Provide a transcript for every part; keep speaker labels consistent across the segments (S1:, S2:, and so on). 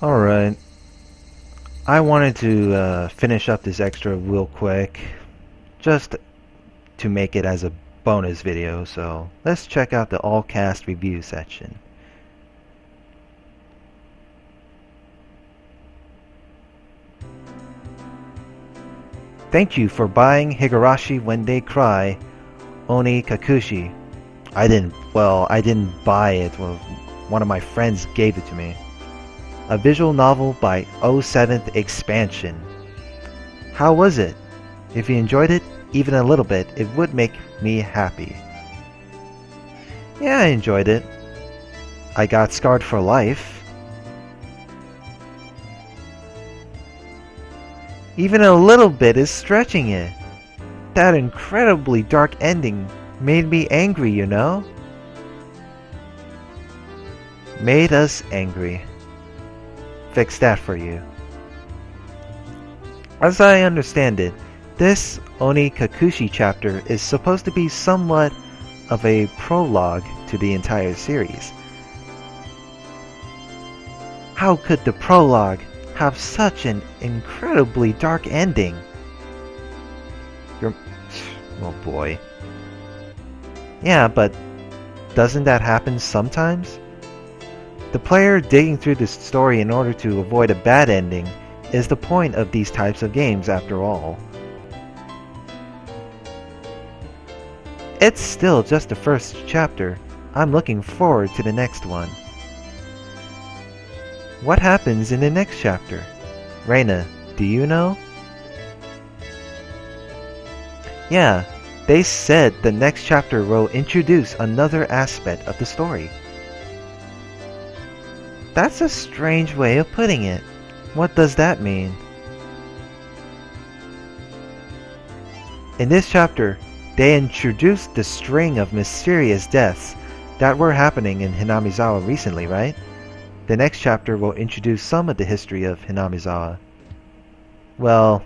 S1: Alright, I wanted to finish up this extra real quick, just to make it as a bonus video, so let's check out the all cast review section. Thank you for buying Higurashi When They Cry, Onikakushi. I didn't buy it, well, one of my friends gave it to me. A visual novel by 07th Expansion. How was it? If you enjoyed it, even a little bit, it would make me happy. Yeah, I enjoyed it. I got scarred for life. Even a little bit is stretching it. That incredibly dark ending made me angry, you know? Made us angry. Fix that for you. As I understand it, this Onikakushi chapter is supposed to be somewhat of a prologue to the entire series. How could the prologue have such an incredibly dark ending? Oh boy. Yeah, but doesn't that happen sometimes? The player digging through the story in order to avoid a bad ending is the point of these types of games after all. It's still just the first chapter. I'm looking forward to the next one. What happens in the next chapter? Reina, do you know? Yeah, they said the next chapter will introduce another aspect of the story. That's a strange way of putting it. What does that mean? In this chapter, they introduced the string of mysterious deaths that were happening in Hinamizawa recently, right? The next chapter will introduce some of the history of Hinamizawa. Well,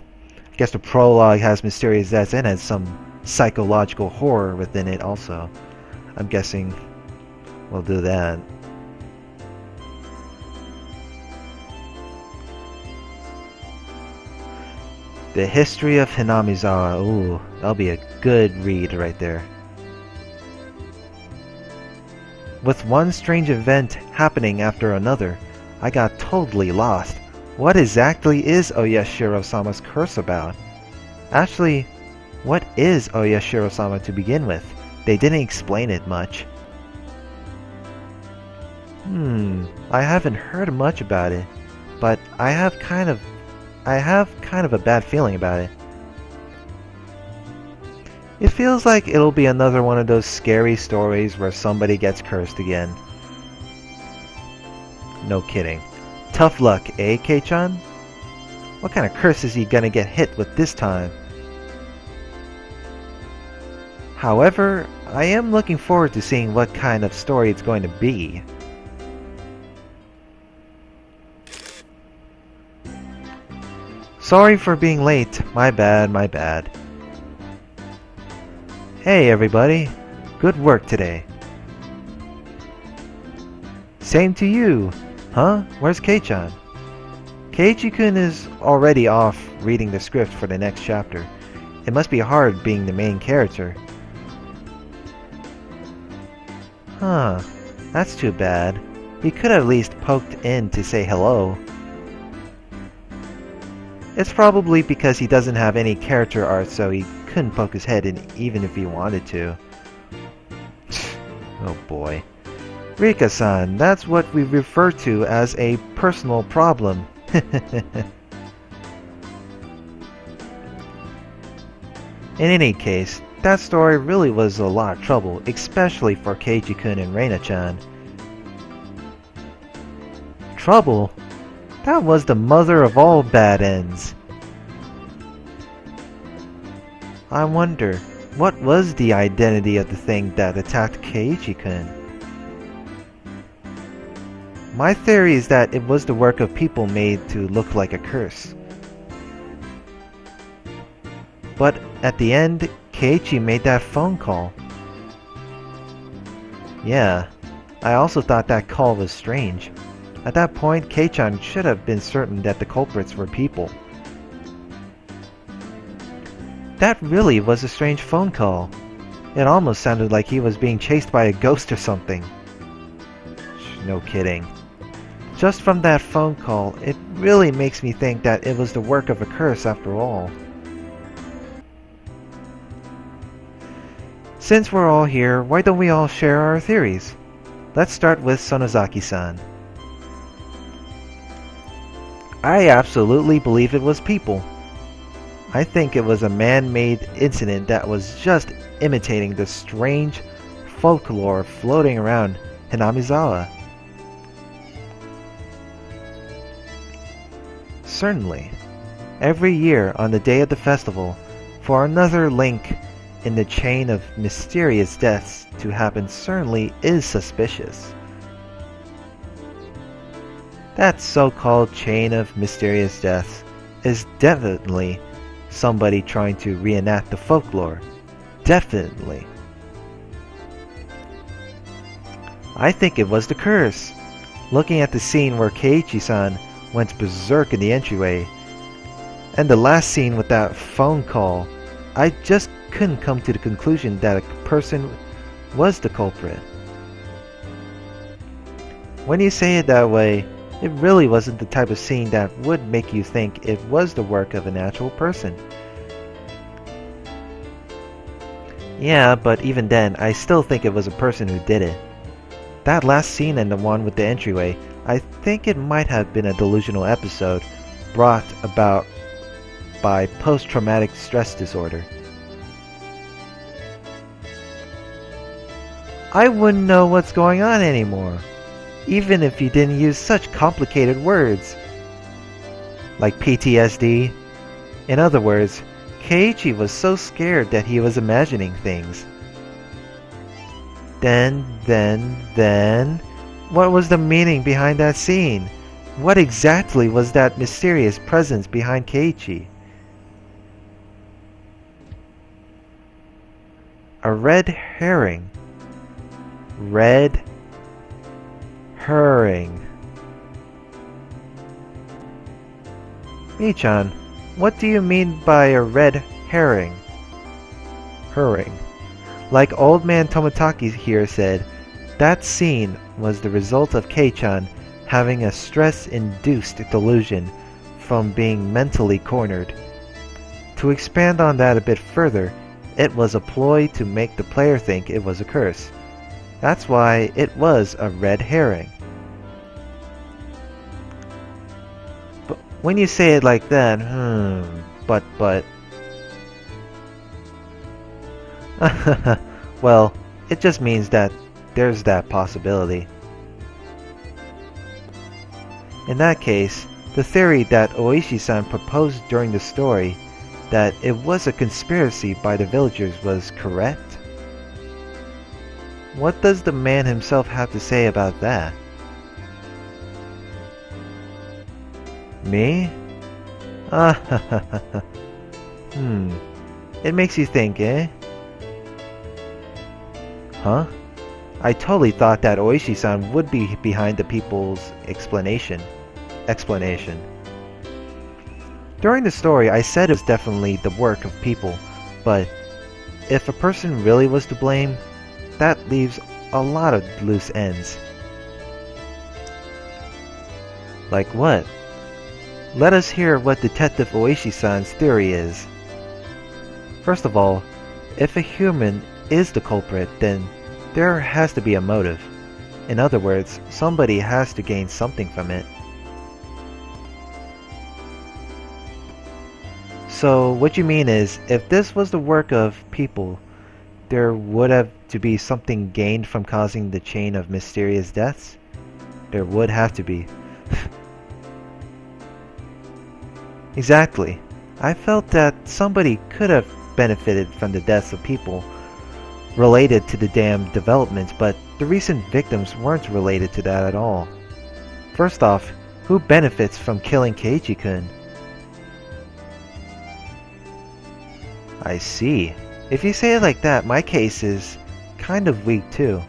S1: I guess the prologue has mysterious deaths and has some psychological horror within it also. I'm guessing we'll do that. The history of Hinamizawa. Ooh, that'll be a good read right there. With one strange event happening after another, I got totally lost. What exactly is Oyashiro-sama's curse about? Actually, what is Oyashiro-sama to begin with? They didn't explain it much. I haven't heard much about it, but I have kind of a bad feeling about it. It feels like it'll be another one of those scary stories where somebody gets cursed again. No kidding. Tough luck, eh, K-chan? What kind of curse is he gonna get hit with this time? However, I am looking forward to seeing what kind of story it's going to be. Sorry for being late. My bad, my bad. Hey everybody. Good work today. Same to you. Huh? Where's Kei-chan? Keiichi-kun is already off reading the script for the next chapter. It must be hard being the main character. Huh. That's too bad. He could have at least poked in to say hello. It's probably because he doesn't have any character art, so he couldn't poke his head in even if he wanted to. Oh boy. Rika-san, that's what we refer to as a personal problem. In any case, that story really was a lot of trouble, especially for Keiichi-kun and Reina-chan. Trouble? That was the mother of all bad ends. I wonder, what was the identity of the thing that attacked Keiichi-kun? My theory is that it was the work of people made to look like a curse. But at the end, Keiichi made that phone call. Yeah, I also thought that call was strange. At that point, Kei-chan should have been certain that the culprits were people. That really was a strange phone call. It almost sounded like he was being chased by a ghost or something. No kidding. Just from that phone call, it really makes me think that it was the work of a curse after all. Since we're all here, why don't we all share our theories? Let's start with Sonozaki-san. I absolutely believe it was people. I think it was a man-made incident that was just imitating the strange folklore floating around Hinamizawa. Certainly. Every year on the day of the festival, for another link in the chain of mysterious deaths to happen certainly is suspicious. That so-called chain of mysterious deaths is definitely somebody trying to reenact the folklore. Definitely. I think it was the curse. Looking at the scene where Keiichi-san went berserk in the entryway, and the last scene with that phone call, I just couldn't come to the conclusion that a person was the culprit. When you say it that way, it really wasn't the type of scene that would make you think it was the work of a natural person. Yeah, but even then, I still think it was a person who did it. That last scene and the one with the entryway, I think it might have been a delusional episode brought about by post-traumatic stress disorder. I wouldn't know what's going on anymore, even if you didn't use such complicated words like PTSD. In other words, Keiichi was so scared that he was imagining things. Then, what was the meaning behind that scene? What exactly was that mysterious presence behind Keiichi? A red herring. Red herring. Mii-chan, what do you mean by a red herring? Herring. Like old man Toмотaki here said, that scene was the result of Kei-chan having a stress-induced delusion from being mentally cornered. To expand on that a bit further, it was a ploy to make the player think it was a curse. That's why it was a red herring. But when you say it like that, but... well, it just means that there's that possibility. In that case, the theory that Oishi-san proposed during the story, that it was a conspiracy by the villagers, was correct? What does the man himself have to say about that? Me? It makes you think, eh? Huh? I totally thought that Oishi-san would be behind the people's explanation. During the story, I said it was definitely the work of people, but if a person really was to blame, that leaves a lot of loose ends. Like what? Let us hear what Detective Oishi-san's theory is. First of all, if a human is the culprit, then there has to be a motive. In other words, somebody has to gain something from it. So what you mean is, if this was the work of people, there would have to be something gained from causing the chain of mysterious deaths? There would have to be. Exactly. I felt that somebody could have benefited from the deaths of people related to the damned developments, but the recent victims weren't related to that at all. First off, who benefits from killing Keiichi-kun? I see. If you say it like that, my case is kind of weak too.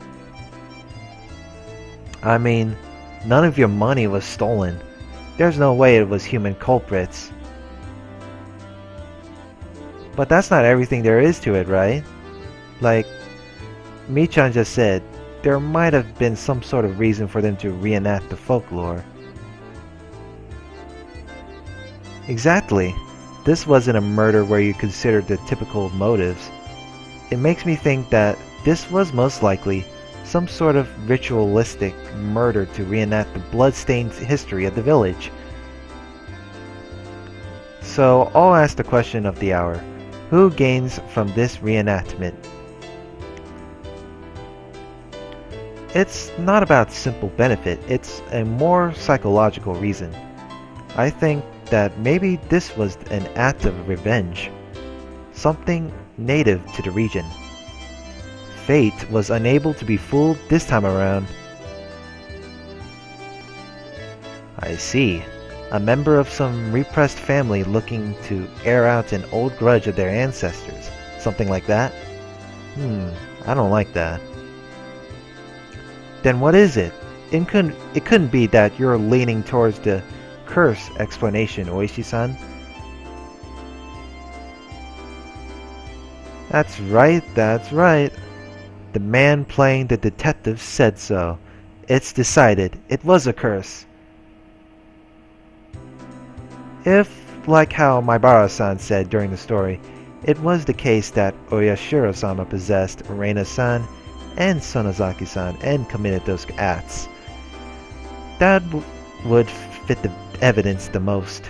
S1: I mean, None of your money was stolen. There's no way it was human culprits. But that's not everything there is to it, right? Like Michan just said, there might have been some sort of reason for them to reenact the folklore. Exactly. This wasn't a murder where you considered the typical motives. It makes me think that this was most likely some sort of ritualistic murder to reenact the blood-stained history of the village. So I'll ask the question of the hour. Who gains from this reenactment? It's not about simple benefit, it's a more psychological reason. I think that maybe this was an act of revenge, something native to the region. Fate was unable to be fooled this time around. I see. A member of some repressed family looking to air out an old grudge of their ancestors. Something like that? I don't like that. Then what is it? It couldn't be that you're leaning towards the curse explanation, Oishi-san. That's right, that's right. The man playing the detective said so. It's decided. It was a curse. If, like how Maibara-san said during the story, it was the case that Oyashiro-sama possessed Reina-san and Sonozaki-san and committed those acts, that would fit the evidence the most,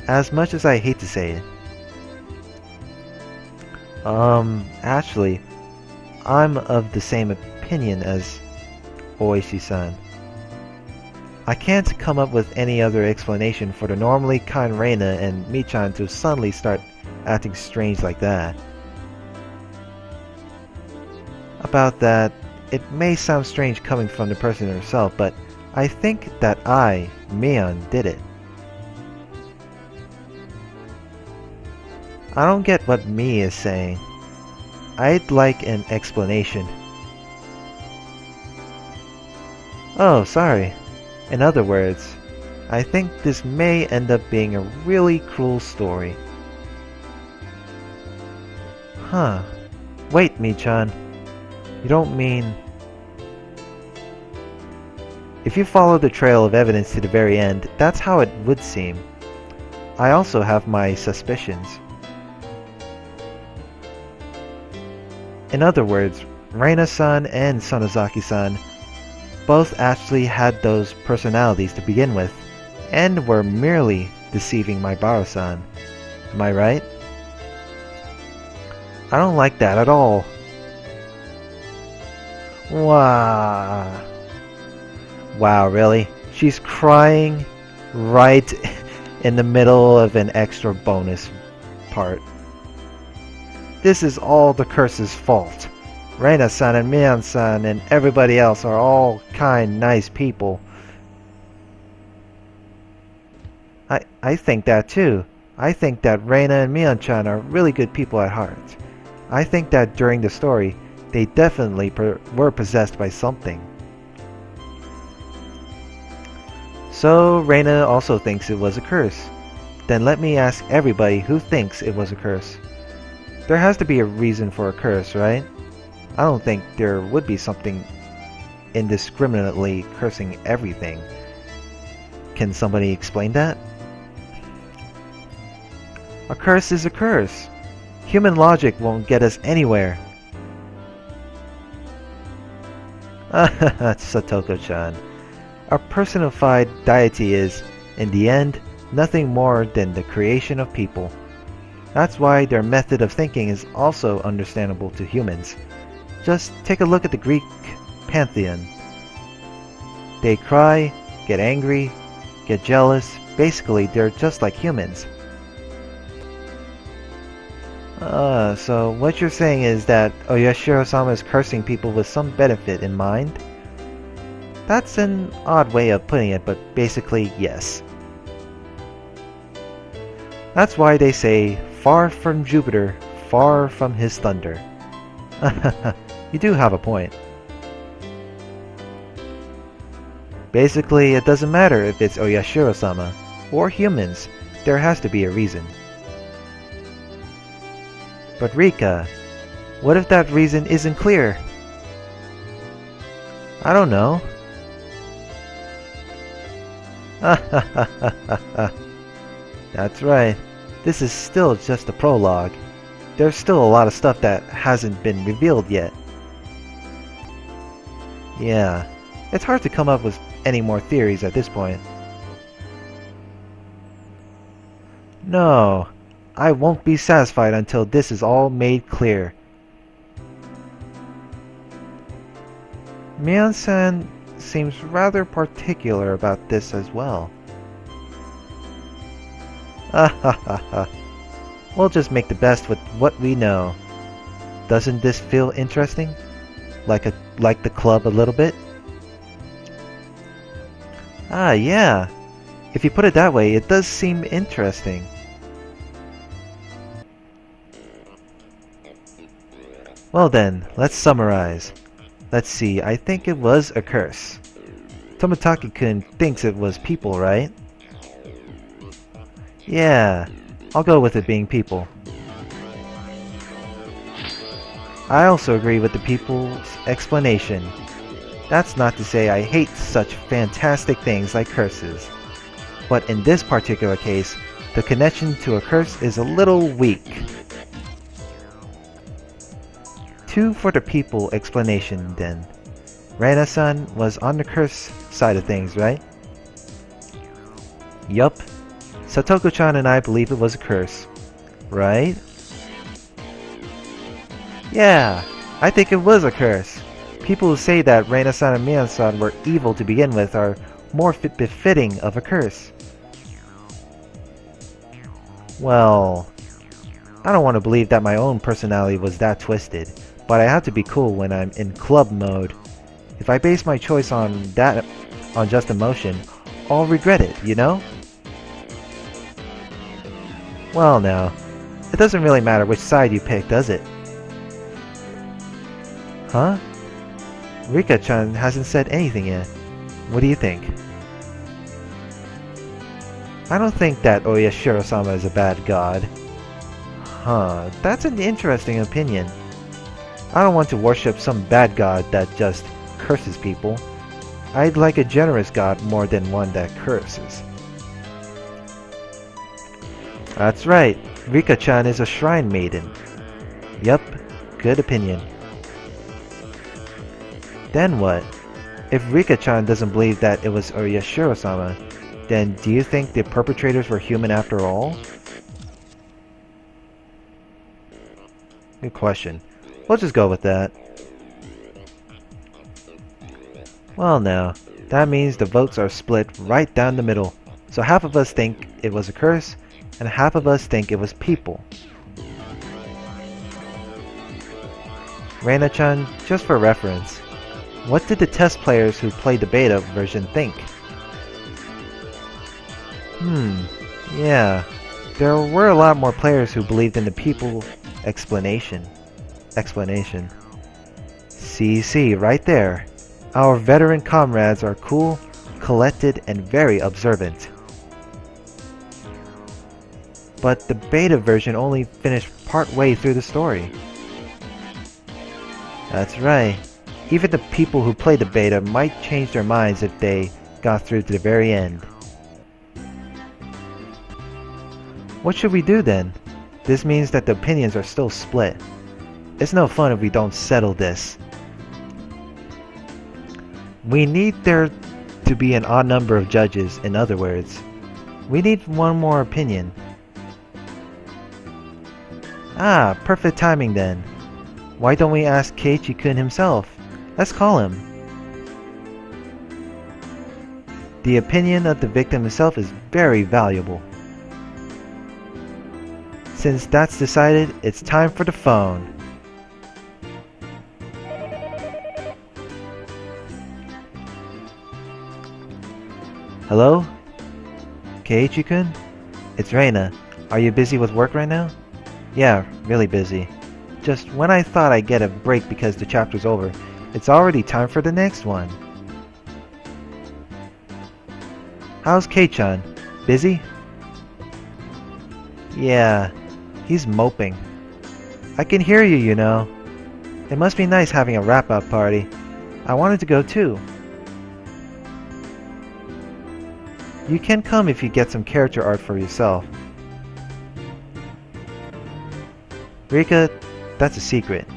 S1: as much as I hate to say it. Actually, I'm of the same opinion as Oishi-san. I can't come up with any other explanation for the normally kind Reina and Michan to suddenly start acting strange like that. About that, it may sound strange coming from the person herself, but I think that I, Mion, did it. I don't get what Mi is saying. I'd like an explanation. Oh, sorry. In other words, I think this may end up being a really cruel story. Huh. Wait, Michan. You don't mean... If you follow the trail of evidence to the very end, that's how it would seem. I also have my suspicions. In other words, Reina-san and Sonozaki-san both actually had those personalities to begin with, and were merely deceiving Maibara-san. Am I right? I don't like that at all. Wow. Wow, really? She's crying right in the middle of an extra bonus part. This is all the curse's fault. Reina-san and Mion-san and everybody else are all kind, nice people. I think that too. I think that Reina and Mion-chan are really good people at heart. I think that during the story, they definitely were possessed by something. So Reina also thinks it was a curse. Then let me ask everybody who thinks it was a curse. There has to be a reason for a curse, right? I don't think there would be something indiscriminately cursing everything. Can somebody explain that? A curse is a curse. Human logic won't get us anywhere. Satoko-chan. A personified deity is, in the end, nothing more than the creation of people. That's why their method of thinking is also understandable to humans. Just take a look at the Greek pantheon. They cry, get angry, get jealous. Basically, they're just like humans. So what you're saying is that Oyashiro-sama is cursing people with some benefit in mind? That's an odd way of putting it, but basically, yes. That's why they say, far from Jupiter, far from his thunder. You do have a point. Basically, it doesn't matter if it's Oyashiro-sama or humans, there has to be a reason. But Rika, what if that reason isn't clear? I don't know. That's right. This is still just a prologue. There's still a lot of stuff that hasn't been revealed yet. Yeah, it's hard to come up with any more theories at this point. No, I won't be satisfied until this is all made clear. Mian-san seems rather particular about this as well. We'll just make the best with what we know. Doesn't this feel interesting? Like the club a little bit? Ah, yeah. If you put it that way, it does seem interesting. Well then, let's summarize. Let's see, I think it was a curse. Toмотaki-kun thinks it was people, right? Yeah, I'll go with it being people. I also agree with the people's explanation. That's not to say I hate such fantastic things like curses. But in this particular case, the connection to a curse is a little weak. 2 for the people explanation then. Reina-san was on the curse side of things, right? Yup. Satoko-chan and I believe it was a curse. Right? Yeah, I think it was a curse. People who say that Reina-san and Mian-san were evil to begin with are more befitting of a curse. Well, I don't want to believe that my own personality was that twisted, but I have to be cool when I'm in club mode. If I base my choice on just emotion, I'll regret it, you know? Well now, it doesn't really matter which side you pick, does it? Huh? Rika-chan hasn't said anything yet. What do you think? I don't think that Oyashiro-sama is a bad god. Huh, that's an interesting opinion. I don't want to worship some bad god that just curses people. I'd like a generous god more than one that curses. That's right, Rika-chan is a shrine maiden. Yup, good opinion. Then what? If Rika-chan doesn't believe that it was Oyashiro-sama, then do you think the perpetrators were human after all? Good question. We'll just go with that. Well now, that means the votes are split right down the middle. So half of us think it was a curse, and half of us think it was people. Reina-chan, just for reference, what did the test players who played the beta version think? Yeah, there were a lot more players who believed in the people explanation. See, right there. Our veteran comrades are cool, collected, and very observant. But the beta version only finished part way through the story. That's right. Even the people who played the beta might change their minds if they got through to the very end. What should we do then? This means that the opinions are still split. It's no fun if we don't settle this. We need there to be an odd number of judges, in other words. We need one more opinion. Ah, perfect timing then. Why don't we ask Keiichi-kun himself? Let's call him. The opinion of the victim himself is very valuable. Since that's decided, it's time for the phone. Hello? Keiichi-kun? It's Reina. Are you busy with work right now? Yeah, really busy. Just when I thought I'd get a break because the chapter's over, it's already time for the next one. How's K-chan? Busy? Yeah, he's moping. I can hear you, you know. It must be nice having a wrap-up party. I wanted to go too. You can come if you get some character art for yourself. Rika, that's a secret.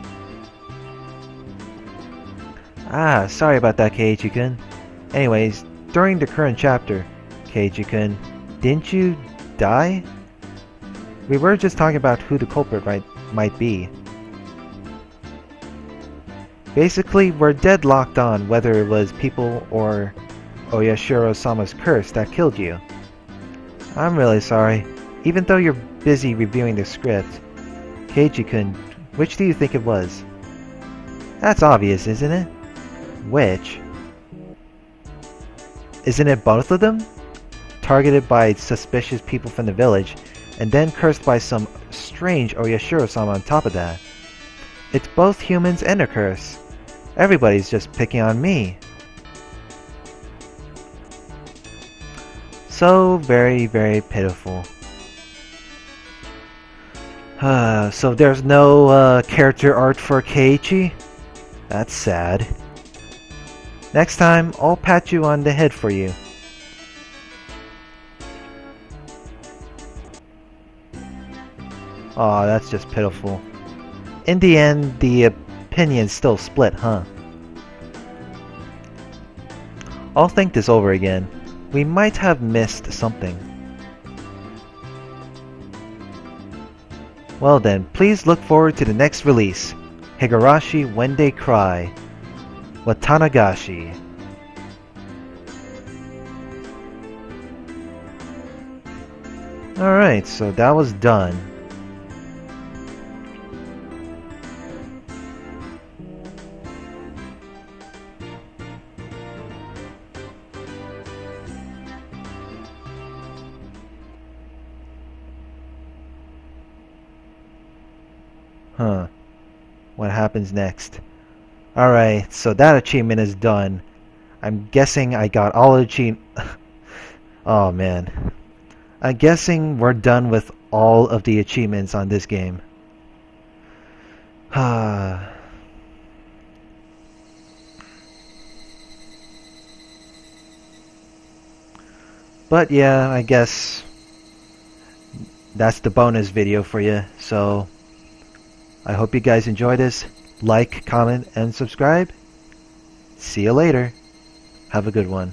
S1: Ah, sorry about that, Keiichi-kun. Anyways, during the current chapter, Keiichi-kun, didn't you die? We were just talking about who the culprit might be. Basically, we're deadlocked on whether it was people or Oyashiro-sama's curse that killed you. I'm really sorry. Even though you're busy reviewing the script, Keiichi-kun, which do you think it was? That's obvious, isn't it? Which? Isn't it both of them? Targeted by suspicious people from the village, and then cursed by some strange Oyashiro-sama on top of that. It's both humans and a curse. Everybody's just picking on me. So very, very pitiful. So there's no character art for Keiichi? That's sad. Next time, I'll pat you on the head for you. Aw, that's just pitiful. In the end, the opinion's still split, huh? I'll think this over again. We might have missed something. Well then, please look forward to the next release. Higurashi When They Cry. Watanagashi. Alright, so that was done. Huh. What happens next? Alright, so that achievement is done. I'm guessing I got all the achievements. Oh man. I'm guessing we're done with all of the achievements on this game. But yeah, I guess that's the bonus video for you. So I hope you guys enjoy this. Like, comment, and subscribe. See you later. Have a good one.